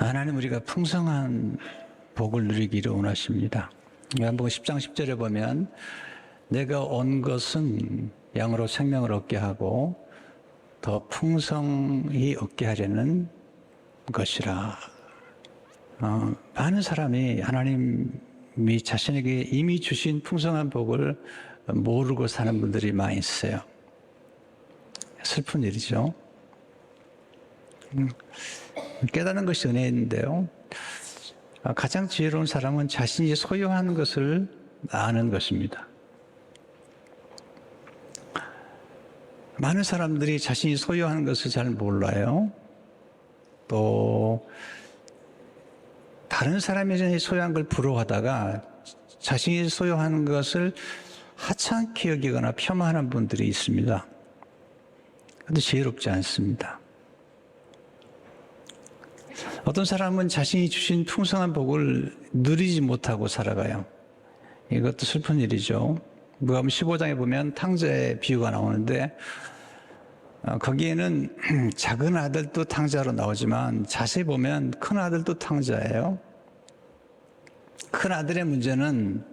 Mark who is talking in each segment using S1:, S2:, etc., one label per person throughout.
S1: 하나님 우리가 풍성한 복을 누리기를 원하십니다. 요한복음 10장 10절에 보면 내가 온 것은 양으로 생명을 얻게 하고 더 풍성히 얻게 하려는 것이라. 많은 사람이 하나님이 자신에게 이미 주신 풍성한 복을 모르고 사는 분들이 많이 있어요. 슬픈 일이죠. 깨닫는 것이 은혜인데요. 가장 지혜로운 사람은 자신이 소유한 것을 아는 것입니다. 많은 사람들이 자신이 소유한 것을 잘 몰라요. 또 다른 사람이 소유한 걸 부러워하다가 자신이 소유한 것을 하찮게 여기거나 폄하하는 분들이 있습니다. 그런데 지혜롭지 않습니다. 어떤 사람은 자신이 주신 풍성한 복을 누리지 못하고 살아가요. 이것도 슬픈 일이죠. 누가복음 15장에 보면 탕자의 비유가 나오는데 거기에는 작은 아들도 탕자로 나오지만 자세히 보면 큰 아들도 탕자예요. 큰 아들의 문제는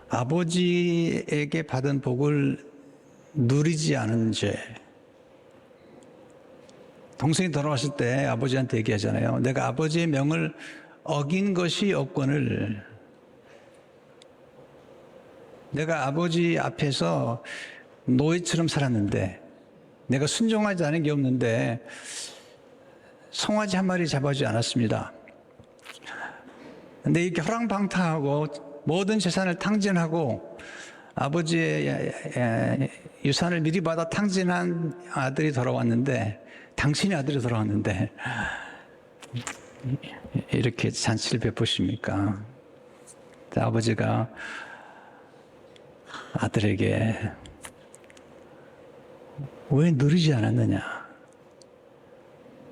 S1: 아버지에게 받은 복을 누리지 않은 죄. 동생이 돌아왔을 때 아버지한테 얘기하잖아요. 내가 아버지의 명을 어긴 것이 없거늘 내가 아버지 앞에서 노예처럼 살았는데 내가 순종하지 않은 게 없는데 송아지 한 마리 잡아주지 않았습니다. 근데 이렇게 허랑방탕하고 모든 재산을 탕진하고 아버지의 유산을 미리 받아 탕진한 아들이 돌아왔는데 당신의 아들이 돌아왔는데 이렇게 잔치를 베푸십니까? 아버지가 아들에게 왜 누리지 않았느냐?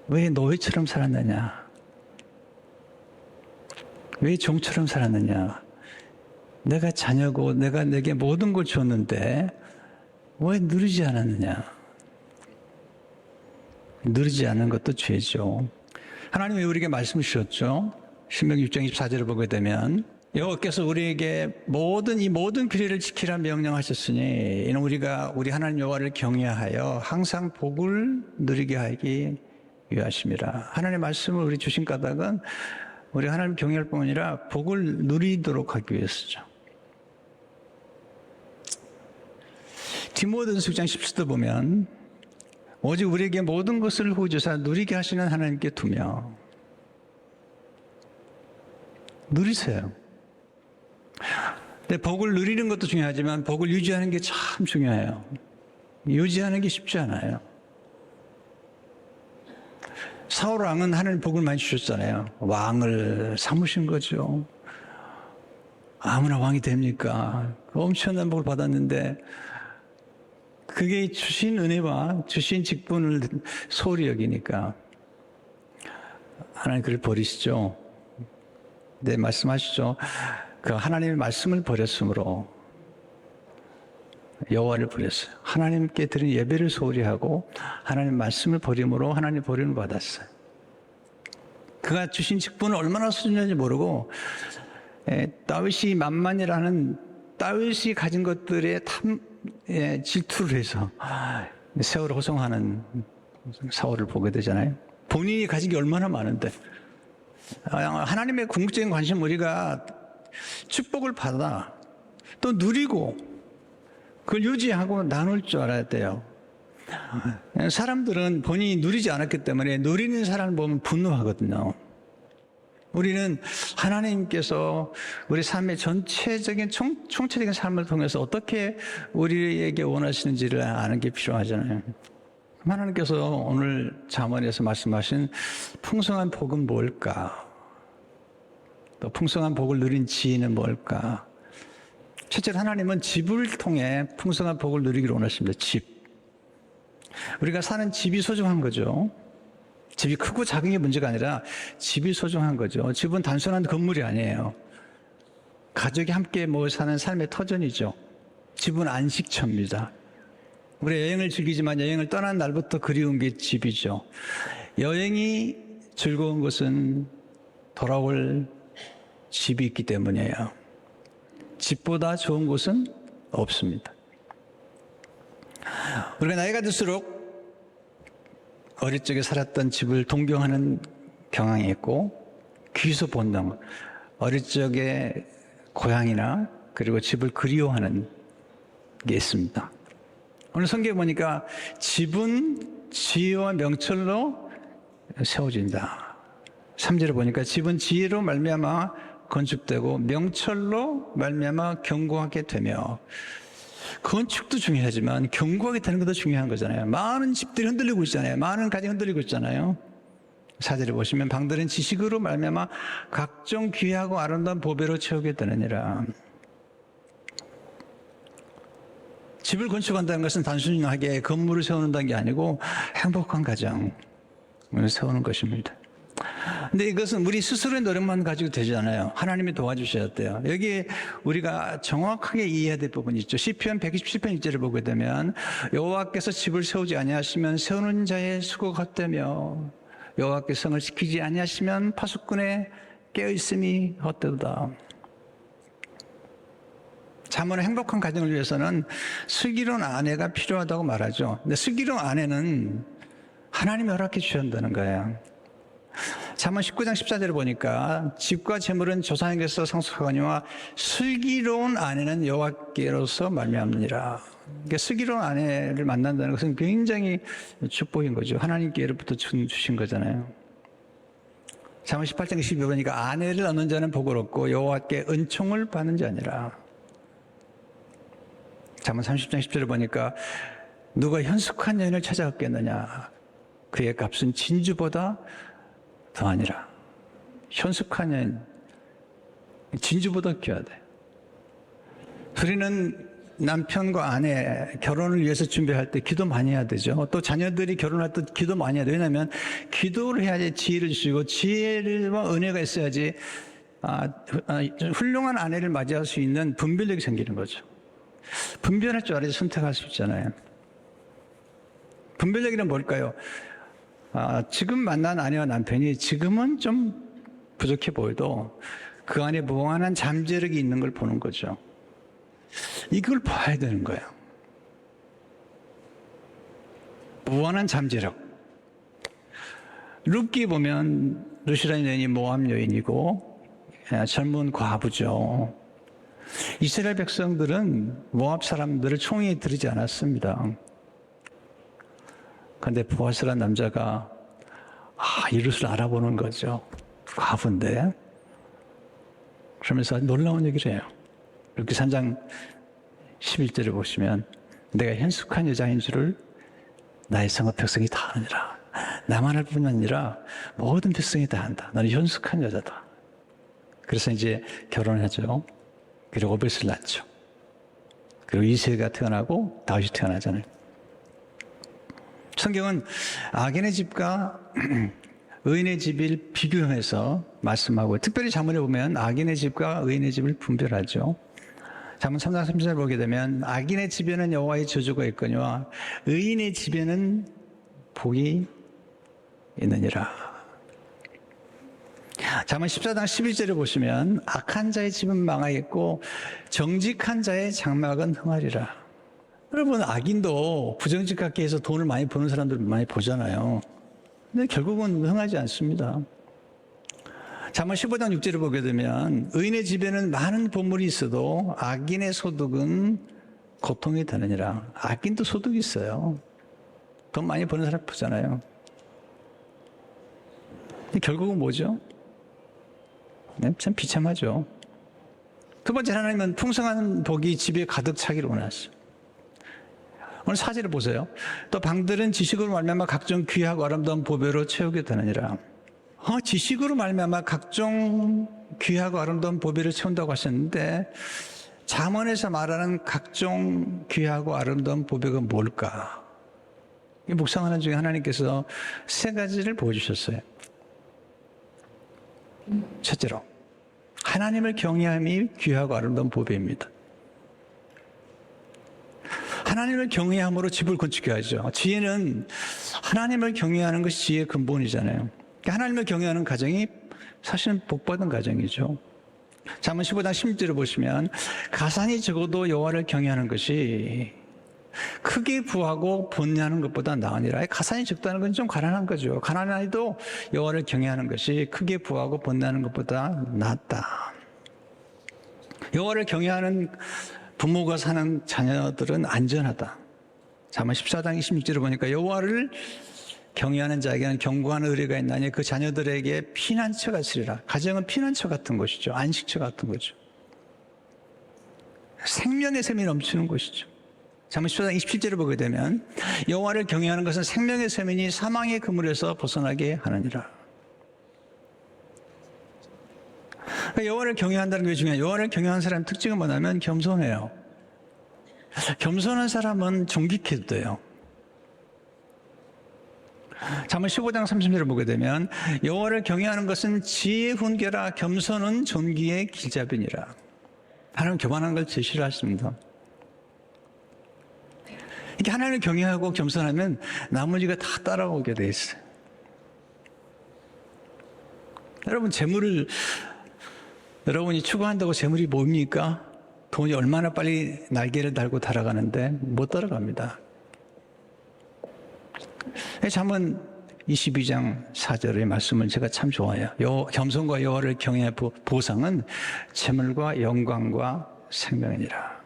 S1: 왜 노예처럼 살았느냐? 왜 종처럼 살았느냐? 내가 자녀고 내가 내게 모든 걸 줬는데 왜 누리지 않았느냐? 누리지 않는 것도 죄죠. 하나님이 우리에게 말씀 주셨죠. 신명기 6장 24절을 보게 되면 여호와께서 우리에게 이 모든 규례를 지키라 명령하셨으니 이는 우리가 우리 하나님 여호와를 경외하여 항상 복을 누리게 하기 위하심이라. 하나님의 말씀을 우리 주신 까닭은 우리 하나님 경외할 뿐 아니라 복을 누리도록 하기 위해서죠. 디모데전서 6장 17절 보면 오직 우리에게 모든 것을 후주사 누리게 하시는 하나님께 두며 누리세요. 근데 복을 누리는 것도 중요하지만 복을 유지하는 게 참 중요해요. 유지하는 게 쉽지 않아요. 사울 왕은 하나님 복을 많이 주셨잖아요. 왕을 삼으신 거죠. 아무나 왕이 됩니까? 엄청난 복을 받았는데 그게 주신 은혜와 주신 직분을 소홀히 여기니까 하나님 그를 버리시죠. 네, 말씀하시죠. 그 하나님의 말씀을 버렸으므로 여호와를 버렸어요. 하나님께 드린 예배를 소홀히 하고 하나님 말씀을 버림으로 하나님 버림을 받았어요. 그가 주신 직분을 얼마나 소중한지 모르고 다윗이 만만이라는 다윗이 가진 것들에 질투를 해서 세월을 호송하는 사울을 보게 되잖아요. 본인이 가진 게 얼마나 많은데 하나님의 궁극적인 관심 우리가 축복을 받아 또 누리고 그걸 유지하고 나눌 줄 알아야 돼요. 사람들은 본인이 누리지 않았기 때문에 누리는 사람을 보면 분노하거든요. 우리는 하나님께서 우리 삶의 전체적인 총체적인 삶을 통해서 어떻게 우리에게 원하시는지를 아는 게 필요하잖아요. 하나님께서 오늘 잠언에서 말씀하신 풍성한 복은 뭘까? 또 풍성한 복을 누린 지혜는 뭘까? 첫째로 하나님은 집을 통해 풍성한 복을 누리기를 원하십니다. 집. 우리가 사는 집이 소중한 거죠. 집이 크고 작은 게 문제가 아니라 집이 소중한 거죠. 집은 단순한 건물이 아니에요. 가족이 함께 모여 사는 삶의 터전이죠. 집은 안식처입니다. 우리 여행을 즐기지만 여행을 떠난 날부터 그리운 게 집이죠. 여행이 즐거운 것은 돌아올 집이 있기 때문이에요. 집보다 좋은 곳은 없습니다. 우리가 나이가 들수록 어릴 적에 살았던 집을 동경하는 경향이 있고 귀소 본능, 어릴 적에 고향이나 그리고 집을 그리워하는 게 있습니다. 오늘 성경에 보니까 집은 지혜와 명철로 세워진다. 3절에 보니까 집은 지혜로 말미암아 건축되고 명철로 말미암아 견고하게 되며, 건축도 중요하지만 견고하게 되는 것도 중요한 거잖아요. 많은 집들이 흔들리고 있잖아요. 많은 가정이 흔들리고 있잖아요. 4절에 보시면 방들은 지식으로 말미암아 각종 귀하고 아름다운 보배로 채우게 되느니라. 집을 건축한다는 것은 단순하게 건물을 세우는다는 게 아니고 행복한 가정을 세우는 것입니다. 근데 이것은 우리 스스로의 노력만 가지고 되지 않아요. 하나님이 도와주셔야 돼요. 여기 우리가 정확하게 이해해야 될 부분이 있죠. 시편 127편 1절을 보게 되면 여호와께서 집을 세우지 아니하시면 세우는 자의 수고가 헛되며 여호와께서 성을 지키지 아니하시면 파수꾼의 깨어있음이 헛되도다. 자문의 행복한 가정을 위해서는 슬기로운 아내가 필요하다고 말하죠. 근데 슬기로운 아내는 하나님이 허락해 주셔야 한다는 거예요. 잠언 19장 14절을 보니까 집과 재물은 조상에게서 상속하거니와 슬기로운 아내는 여호와께로서 말미암느니라. 그러니까 슬기로운 아내를 만난다는 것은 굉장히 축복인 거죠. 하나님께로부터 주신 거잖아요. 잠언 18장 12절 보니까 아내를 얻는 자는 복을 여호와께 은총을 받는 자니라. 잠언 30장 10절을 보니까 누가 현숙한 여인을 찾아왔겠느냐. 그의 값은 진주보다 더하니라. 현숙한 여인, 진주보다 귀하대. 우리는 남편과 아내 결혼을 위해서 준비할 때 기도 많이 해야 되죠. 또 자녀들이 결혼할 때 기도 많이 해야 돼요. 왜냐하면 기도를 해야지 지혜를 주시고 지혜와 은혜가 있어야지 훌륭한 아내를 맞이할 수 있는 분별력이 생기는 거죠. 분별할 줄 알아야 선택할 수 있잖아요. 분별력이란 뭘까요? 지금 만난 아내와 남편이 지금은 좀 부족해 보여도 그 안에 무한한 잠재력이 있는 걸 보는 거죠. 이걸 봐야 되는 거예요. 무한한 잠재력. 룻기 보면 룻이라는 여인이 모압 여인이고 젊은 과부죠. 이스라엘 백성들은 모압 사람들을 총에 들이지 않았습니다. 그런데 보아스란 남자가 이 룻을 알아보는 거죠. 과부인데. 그러면서 놀라운 얘기를 해요. 이렇게 3장 11절을 보시면 내가 현숙한 여자인 줄을 나의 성읍 백성이 다 아느니라. 나만 할 뿐 아니라 모든 백성이 다 안다. 너는 현숙한 여자다. 그래서 이제 결혼을 하죠. 그리고 오벳을 낳죠. 그리고 이세가 태어나고 다윗이 태어나잖아요. 성경은 악인의 집과 의인의 집을 비교해서 말씀하고, 특별히 잠언에 보면 악인의 집과 의인의 집을 분별하죠. 잠언 3장 3절 보게 되면 악인의 집에는 여호와의 저주가 있거니와 의인의 집에는 복이 있느니라. 잠언 14장 11절을 보시면 악한 자의 집은 망하겠고 정직한 자의 장막은 흥하리라. 여러분, 악인도 부정직하게 해서 돈을 많이 버는 사람들 많이 보잖아요. 근데 결국은 흥하지 않습니다. 잠언 15장 6절을 보게 되면 의인의 집에는 많은 보물이 있어도 악인의 소득은 고통이 되느니라. 악인도 소득이 있어요. 돈 많이 버는 사람 보잖아요. 결국은 뭐죠? 참 비참하죠. 두 번째, 하나님은 풍성한 복이 집에 가득 차기를 원하시죠. 오늘 4절을 보세요. 또 방들은 지식으로 말미암아 각종 귀하고 아름다운 보배로 채우게 되느니라. 지식으로 말미암아 각종 귀하고 아름다운 보배를 채운다고 하셨는데, 잠언에서 말하는 각종 귀하고 아름다운 보배가 뭘까? 묵상하는 중에 하나님께서 세 가지를 보여주셨어요. 첫째로, 하나님을 경외함이 귀하고 아름다운 보배입니다. 하나님을 경외함으로 집을 건축해야죠. 지혜는 하나님을 경외하는 것이 지혜의 근본이잖아요. 하나님을 경외하는 가정이 사실은 복받은 가정이죠. 잠언 15장 16절을 보시면 가산이 적어도 여호와를 경외하는 것이 크게 부하고 번뇌하는 것보다 나으니라. 가산이 적다는 건 좀 가난한 거죠. 가난하여도 여호와를 경외하는 것이 크게 부하고 번뇌하는 것보다 낫다. 여호와를 경외하는 부모가 사는 자녀들은 안전하다. 잠언 14장 26절을 보니까 여호와를 경외하는 자에게는 견고한 의뢰가 있나니 그 자녀들에게 피난처가 있으리라. 가정은 피난처 같은 곳이죠. 안식처 같은 거죠. 생명의 샘이 넘치는 곳이죠. 잠언 14장 27절을 보게 되면 여호와를 경외하는 것은 생명의 샘이니 사망의 그물에서 벗어나게 하느니라. 그러니까 여호와를 경외한다는 게 중요해요. 여호와를 경외하는 사람의 특징은 뭐냐면 겸손해요. 겸손한 사람은 존귀해도 돼요. 잠언 15장 30절을 보게 되면 여호와를 경외하는 것은 지혜의 훈계라 겸손은 존귀의 길잡이니라. 하나님은 교만한 걸 제일 싫어하십니다. 이렇게 하나님을 경외하고 겸손하면 나머지가 다 따라오게 돼 있어요. 여러분 재물을 여러분이 추구한다고 재물이 뭡니까? 돈이 얼마나 빨리 날개를 달고 달아가는데 못 따라갑니다. 잠언 22장 4절의 말씀을 제가 참 좋아해요. 겸손과 여호와를 경외의 보상은 재물과 영광과 생명이니라.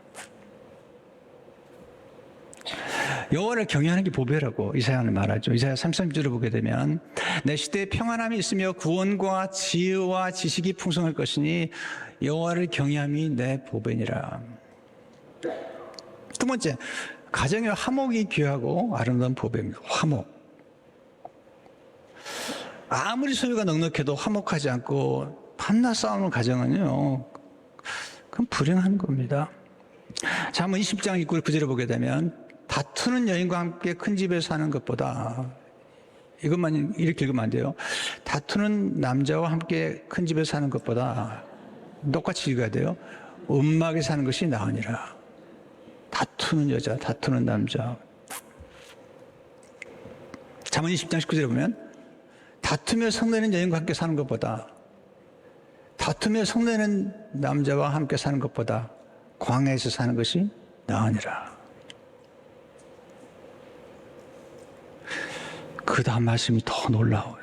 S1: 여호와를 경외하는 게 보배라고 이사야는 말하죠. 이사야 33절을 보게 되면 내 시대에 평안함이 있으며 구원과 지혜와 지식이 풍성할 것이니 여호와를 경외함이 내 보배니라. 두 번째, 가정의 화목이 귀하고 아름다운 보배입니다. 화목. 아무리 소유가 넉넉해도 화목하지 않고 밤낮 싸우는 가정은요, 그건 불행한 겁니다. 잠언 20장 9절을 보게 되면 다투는 여인과 함께 큰 집에 사는 것보다, 이것만 이렇게 읽으면 안 돼요. 다투는 남자와 함께 큰 집에 사는 것보다 똑같이 읽어야 돼요. 음막에 사는 것이 나으니라. 다투는 여자, 다투는 남자. 잠언 20장 19절에 보면 다투며 성내는 여인과 함께 사는 것보다, 다투며 성내는 남자와 함께 사는 것보다 광야에서 사는 것이 나으니라. 그 다음 말씀이 더 놀라워요.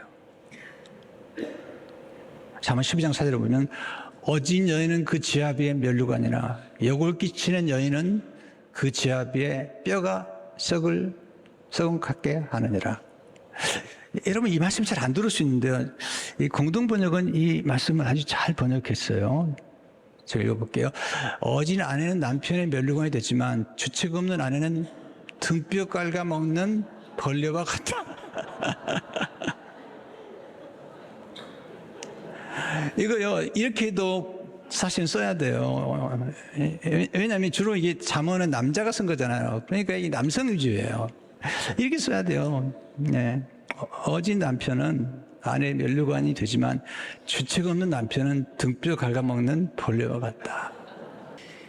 S1: 잠언 12장 4절에 보면 어진 여인은 그 지아비의 면류관이나 역을 끼치는 여인은 그 지아비의 뼈가 썩은 같게 하느니라. 여러분 이 말씀 잘 안 들을 수 있는데요. 이 공동번역은 이 말씀을 아주 잘 번역했어요. 제가 읽어볼게요. 어진 아내는 남편의 면류관이 됐지만 주책 없는 아내는 등뼈 깔아먹는 벌레와 같다. 이거요, 이렇게도 사실 써야 돼요. 왜냐하면 주로 이게 잠언은 남자가 쓴 거잖아요. 그러니까 이게 남성 위주예요. 이렇게 써야 돼요. 네. 어진 남편은 아내의 면류관이 되지만 주책 없는 남편은 등뼈 갉아먹는 벌레와 같다.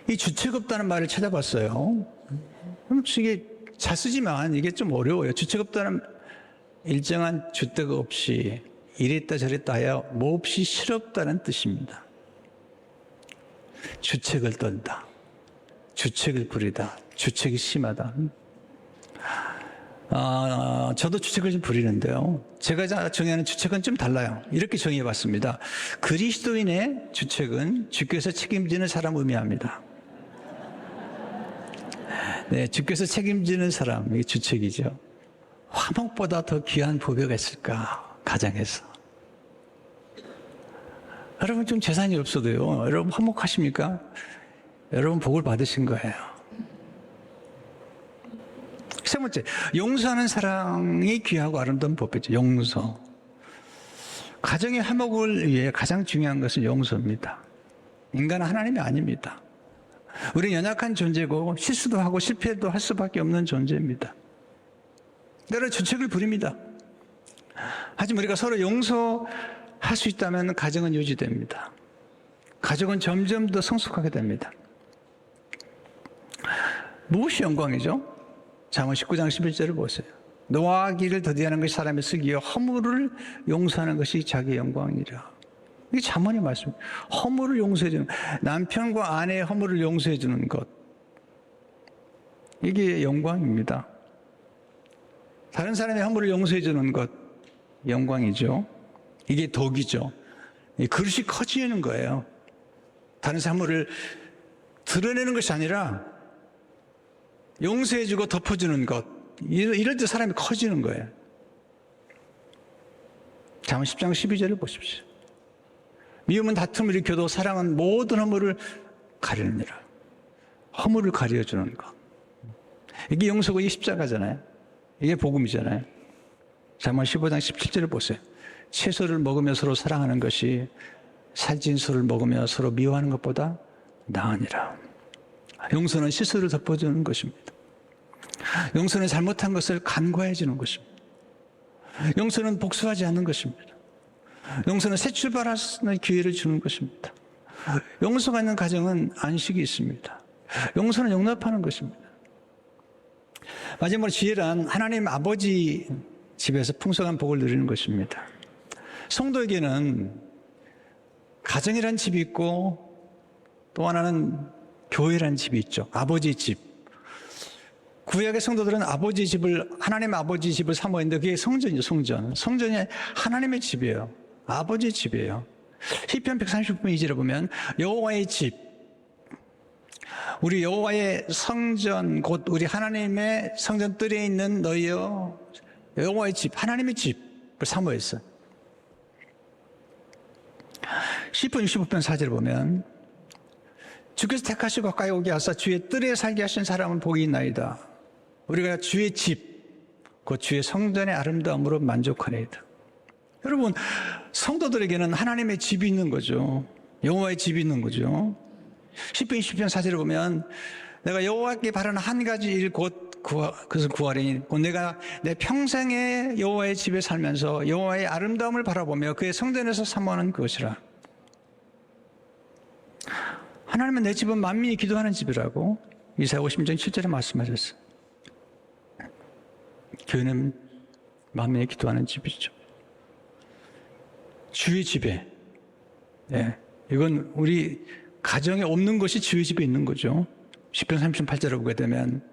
S1: 이 주책 없다는 말을 찾아봤어요. 이게 잘 쓰지만 이게 좀 어려워요. 주책 없다는 일정한 주대가 없이 이랬다 저랬다 하여 몹시 실없다는 뜻입니다. 주책을 떤다. 주책을 부리다. 주책이 심하다. 저도 주책을 좀 부리는데요. 제가 정의하는 주책은 좀 달라요. 이렇게 정의해 봤습니다. 그리스도인의 주책은 주께서 책임지는 사람을 의미합니다. 네, 주께서 책임지는 사람, 이게 주책이죠. 화목보다 더 귀한 보배가 있을까, 가정에서. 여러분 좀 재산이 없어도요, 여러분 화목하십니까? 여러분 복을 받으신 거예요. 세 번째, 용서하는 사랑이 귀하고 아름다운 법이죠. 용서. 가정의 화목을 위해 가장 중요한 것은 용서입니다. 인간은 하나님이 아닙니다. 우리는 연약한 존재고 실수도 하고 실패도 할 수밖에 없는 존재입니다. 때로 주책을 부립니다. 하지만 우리가 서로 용서할 수 있다면 가정은 유지됩니다. 가정은 점점 더 성숙하게 됩니다. 무엇이 영광이죠? 잠언 19장 11절을 보세요. 노하기를 더디하는 것이 사람의 쓰기요 허물을 용서하는 것이 자기의 영광이라. 이게 잠언의 말씀입니다. 허물을 용서해 주는, 남편과 아내의 허물을 용서해 주는 것, 이게 영광입니다. 다른 사람의 허물을 용서해 주는 것, 영광이죠. 이게 덕이죠. 이 그릇이 커지는 거예요. 다른 사람 허물을 드러내는 것이 아니라 용서해 주고 덮어주는 것, 이럴 때 사람이 커지는 거예요. 잠언 10장 12절을 보십시오. 미움은 다툼을 일으켜도 사랑은 모든 허물을 가리느니라. 허물을 가려주는 것, 이게 용서고 이게 십자가잖아요. 이게 복음이잖아요. 잠언 15장 17절을 보세요. 채소를 먹으며 서로 사랑하는 것이 살찐 소를 먹으며 서로 미워하는 것보다 나으니라. 용서는 실수를 덮어주는 것입니다. 용서는 잘못한 것을 간과해 주는 것입니다. 용서는 복수하지 않는 것입니다. 용서는 새 출발하는 기회를 주는 것입니다. 용서가 있는 가정은 안식이 있습니다. 용서는 용납하는 것입니다. 마지막으로 지혜란 하나님 아버지 집에서 풍성한 복을 누리는 것입니다. 성도에게는 가정이란 집이 있고 또 하나는 교회라는 집이 있죠. 아버지 집. 구약의 성도들은 아버지 집을, 하나님 아버지 집을 사모했는데 그게 성전이죠. 성전이 하나님의 집이에요. 아버지 집이에요. 시편 139편 2절에 보면 여호와의 집, 우리 여호와의 성전, 곧 우리 하나님의 성전 뜰에 있는 너희여, 여호와의 집, 하나님의 집을 사모했어요. 시편 65편 4절에 보면 주께서 택하시고 가까이 오게 하사 주의 뜰에 살게 하신 사람은 복이 있나이다. 우리가 주의 집, 곧 주의 성전의 아름다움으로 만족하리이다. 여러분, 성도들에게는 하나님의 집이 있는 거죠. 여호와의 집이 있는 거죠. 시편 20편 4절에 보면 내가 여호와께 바라는 한 가지 일 곧 그것을 구하리니 곧 내가 내 평생에 여호와의 집에 살면서 여호와의 아름다움을 바라보며 그의 성전에서 사모하는 그것이라. 하나님은 내 집은 만민이 기도하는 집이라고 이사야 50장 7절에 말씀하셨어요. 교회는 만민이 기도하는 집이죠. 주의 집에, 네, 이건 우리 가정에 없는 것이 주의 집에 있는 거죠. 10편 38절을 보게 되면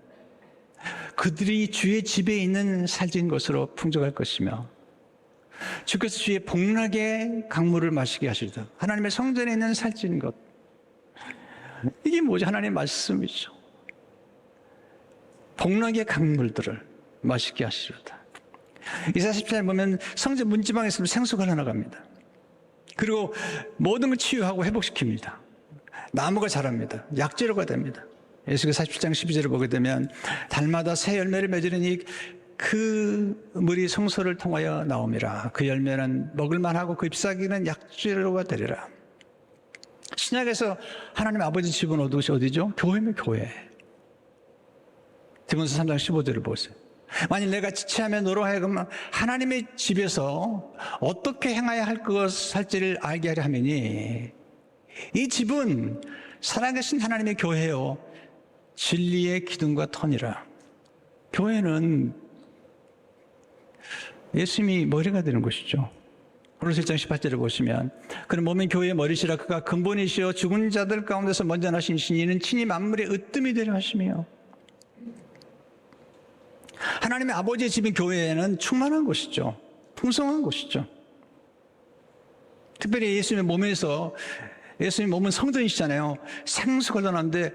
S1: 그들이 주의 집에 있는 살찐 것으로 풍족할 것이며 주께서 주의 복락의 강물을 마시게 하시리다. 하나님의 성전에 있는 살찐 것, 이게 뭐죠? 하나님의 말씀이죠. 복락의 강물들을 마시게 하시리다. 이사야 10장에 보면 성전 문지방에 있으면 생수가 흘러나갑니다. 그리고 모든 걸 치유하고 회복시킵니다. 나무가 자랍니다. 약재료가 됩니다. 에스겔 47장 12절을 보게 되면 달마다 새 열매를 맺으니 그 물이 성소를 통하여 나옵니다. 그 열매는 먹을만하고 그 잎사귀는 약재료가 되리라. 신약에서 하나님 아버지 집은 어디죠? 교회면 교회. 디모데 3장 15절을 보세요. 만일 내가 지체하며 너로 하여금 하나님의 집에서 어떻게 행해야 할 것을지를 알게 하려 함이니 이 집은 살아계신 하나님의 교회요 진리의 기둥과 터니라. 교회는 예수님이 머리가 되는 것이죠. 고린도서 1장 18절을 보시면 그는 몸이 교회의 머리시라. 그가 근본이시여 죽은 자들 가운데서 먼저 나신 이는 친히 만물의 으뜸이 되려 하시며. 하나님의 아버지의 집인 교회에는 충만한 곳이죠. 풍성한 곳이죠. 특별히 예수님의 몸에서, 예수님 몸은 성전이시잖아요. 생수가 흘러나오는데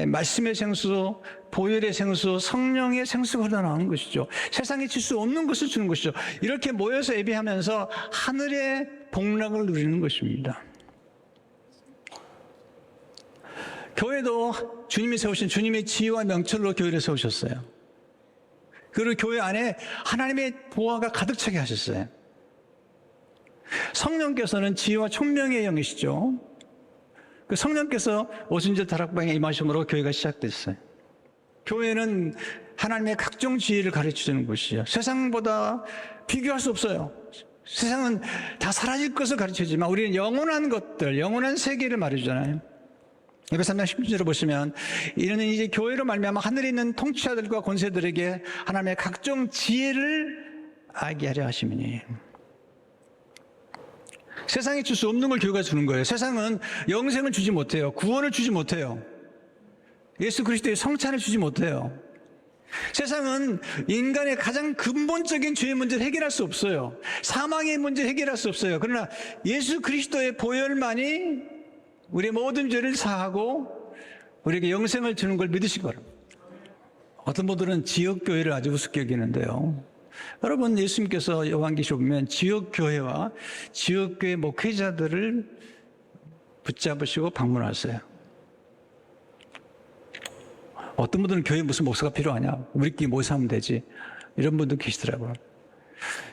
S1: 말씀의 생수, 보혈의 생수, 성령의 생수가 흘러나오는 것이죠. 세상에 줄 수 없는 것을 주는 것이죠. 이렇게 모여서 예배하면서 하늘의 복락을 누리는 것입니다. 교회도 주님이 세우신 주님의 지혜와 명철로 교회를 세우셨어요. 그리고 교회 안에 하나님의 보화가 가득 차게 하셨어요. 성령께서는 지혜와 총명의 영이시죠. 그 성령께서 오순절 다락방에 임하심으로 교회가 시작됐어요. 교회는 하나님의 각종 지혜를 가르쳐주는 곳이에요. 세상보다 비교할 수 없어요. 세상은 다 사라질 것을 가르쳐주지만 우리는 영원한 것들, 영원한 세계를 말해주잖아요. 에베소 3장 16절을 보시면 이는 이제 교회로 말미암아 하늘에 있는 통치자들과 권세들에게 하나님의 각종 지혜를 알게 하려 하심이니. 세상에 줄 수 없는 걸 교회가 주는 거예요. 세상은 영생을 주지 못해요. 구원을 주지 못해요. 예수 그리스도의 성찬을 주지 못해요. 세상은 인간의 가장 근본적인 죄의 문제를 해결할 수 없어요. 사망의 문제를 해결할 수 없어요. 그러나 예수 그리스도의 보혈만이 우리의 모든 죄를 사하고 우리에게 영생을 주는 걸 믿으시기 바랍니다. 어떤 분들은 지역교회를 아주 우습게 여기는데요. 여러분, 예수님께서 요한계시록 보면 지역교회와 지역교회 목회자들을 붙잡으시고 방문하세요. 어떤 분들은 교회에 무슨 목사가 필요하냐? 우리끼리 모여서 하면 되지. 이런 분도 계시더라고요.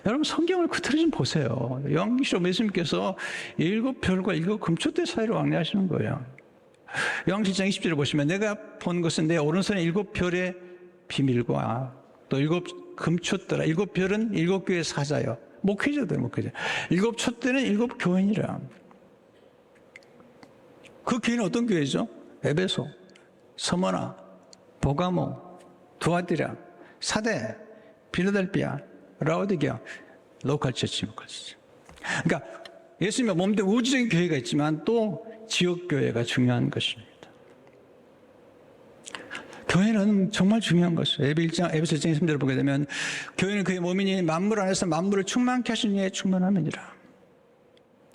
S1: 여러분, 성경을 그대로 좀 보세요. 요한계시록 예수님께서 7별과 7금초대 사이로 왕래하시는 거예요. 요한계시록 1장 20절을 보시면 내가 본 것은 내 오른손에 7별의 비밀과 또 7금초대라. 7별은 7교회 사자요. 목회자들, 목회자. 7촛대는 7교회니라. 그 교회는 어떤 교회죠? 에베소, 서머나, 보가모, 두아디라, 사대, 빌라델피아, 라오디게아, 로컬 처치. 그러니까 예수님의 몸된 우주적인 교회가 있지만 또 지역 교회가 중요한 것입니다. 교회는 정말 중요한 것이에요. 에베소 1장 3절을 보게 되면 교회는 그의 몸이니 만물 안에서 만물을 충만케 하신 이의 충만함이니라.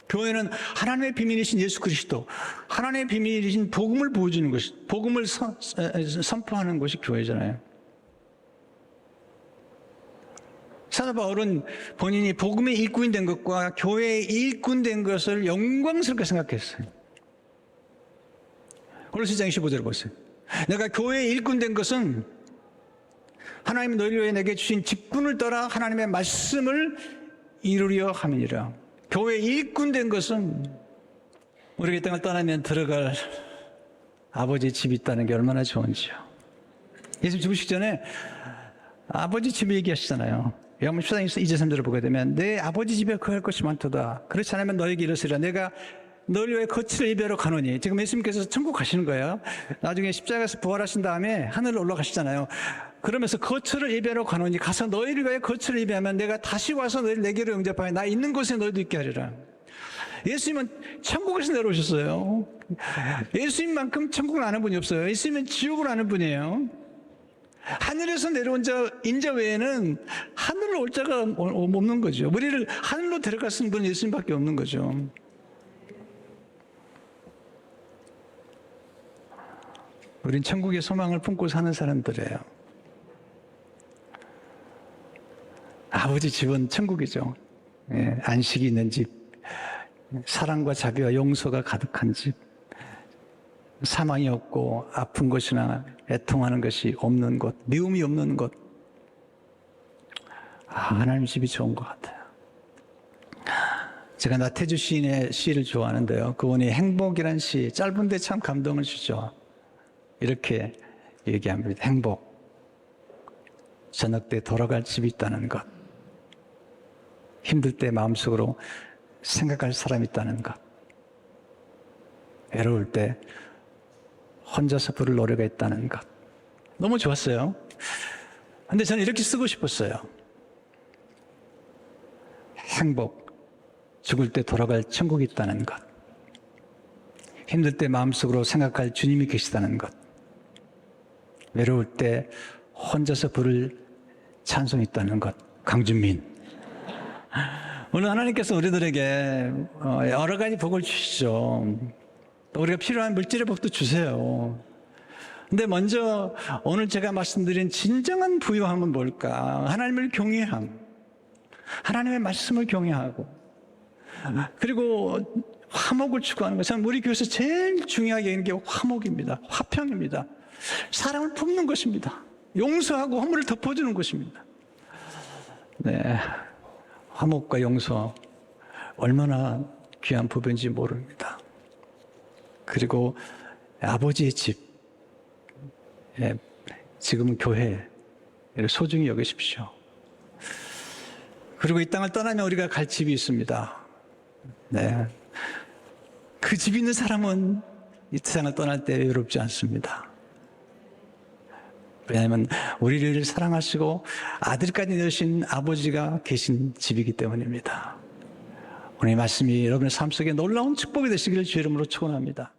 S1: 교회는 하나님의 비밀이신 예수 그리스도, 하나님의 비밀이신 복음을 보여주는 것이, 복음을 선포하는 것이 교회잖아요. 사도 바울은 본인이 복음의 일꾼이 된 것과 교회의 일꾼 된 것을 영광스럽게 생각했어요. 골로새서 15절을 보세요. 내가 교회의 일꾼 된 것은 하나님이 너희를 위해 내게 주신 직분을 따라 하나님의 말씀을 이루려 함이니라. 교회의 일꾼 된 것은 우리가 이 땅을 떠나면 들어갈 아버지 집이 있다는 게 얼마나 좋은지요. 예수님 죽으시기 전에 아버지 집을 얘기하시잖아요. 요한복음 10장 2절 3절을 보게 되면 내 아버지 집에 거할 것이 많도다. 그렇지 않으면 너에게 이르시리라. 내가 너를 위해 거칠을 예비하러 가노니. 지금 예수님께서 천국 가시는 거예요. 나중에 십자가에서 부활하신 다음에 하늘로 올라가시잖아요. 그러면서 거처를 예비하러 가노니 가서 너희를 위해 거처를 예비하면 내가 다시 와서 너희를 내게로 영접하여 나 있는 곳에 너희도 있게 하리라. 예수님은 천국에서 내려오셨어요. 예수님만큼 천국을 아는 분이 없어요. 예수님은 지옥을 아는 분이에요. 하늘에서 내려온 자 인자 외에는 하늘로 올 자가 없는 거죠. 우리를 하늘로 데려가신 분은 예수님밖에 없는 거죠. 우린 천국의 소망을 품고 사는 사람들이에요. 아버지 집은 천국이죠. 예, 안식이 있는 집, 사랑과 자비와 용서가 가득한 집, 사망이 없고 아픈 것이나 애통하는 것이 없는 곳, 미움이 없는 곳. 하나님 집이 좋은 것 같아요. 제가 나태주 시인의 시를 좋아하는데요. 그분이 행복이란 시, 짧은데 참 감동을 주죠. 이렇게 얘기합니다. 행복. 저녁 때 돌아갈 집이 있다는 것. 힘들 때 마음속으로 생각할 사람이 있다는 것. 외로울 때 혼자서 부를 노래가 있다는 것. 너무 좋았어요. 근데 저는 이렇게 쓰고 싶었어요. 행복. 죽을 때 돌아갈 천국이 있다는 것. 힘들 때 마음속으로 생각할 주님이 계시다는 것. 외로울 때 혼자서 부를 찬송이 있다는 것. 강준민. 오늘 하나님께서 우리들에게 여러 가지 복을 주시죠. 또 우리가 필요한 물질의 복도 주세요. 근데 먼저 오늘 제가 말씀드린 진정한 부유함은 뭘까? 하나님을 경외함. 하나님의 말씀을 경외하고 그리고 화목을 추구하는 것. 저는 우리 교회에서 제일 중요하게 여기는 게 화목입니다. 화평입니다. 사랑을 품는 것입니다. 용서하고 허물을 덮어주는 것입니다. 네, 화목과 용서 얼마나 귀한 부분인지 모릅니다. 그리고 아버지의 집, 지금은 교회를 소중히 여기십시오. 그리고 이 땅을 떠나면 우리가 갈 집이 있습니다. 네, 그 집 있는 사람은 이 세상을 떠날 때 외롭지 않습니다. 왜냐하면 우리를 사랑하시고 아들까지 내신 아버지가 계신 집이기 때문입니다. 오늘 이 말씀이 여러분의 삶 속에 놀라운 축복이 되시기를 주의 이름으로 축원합니다.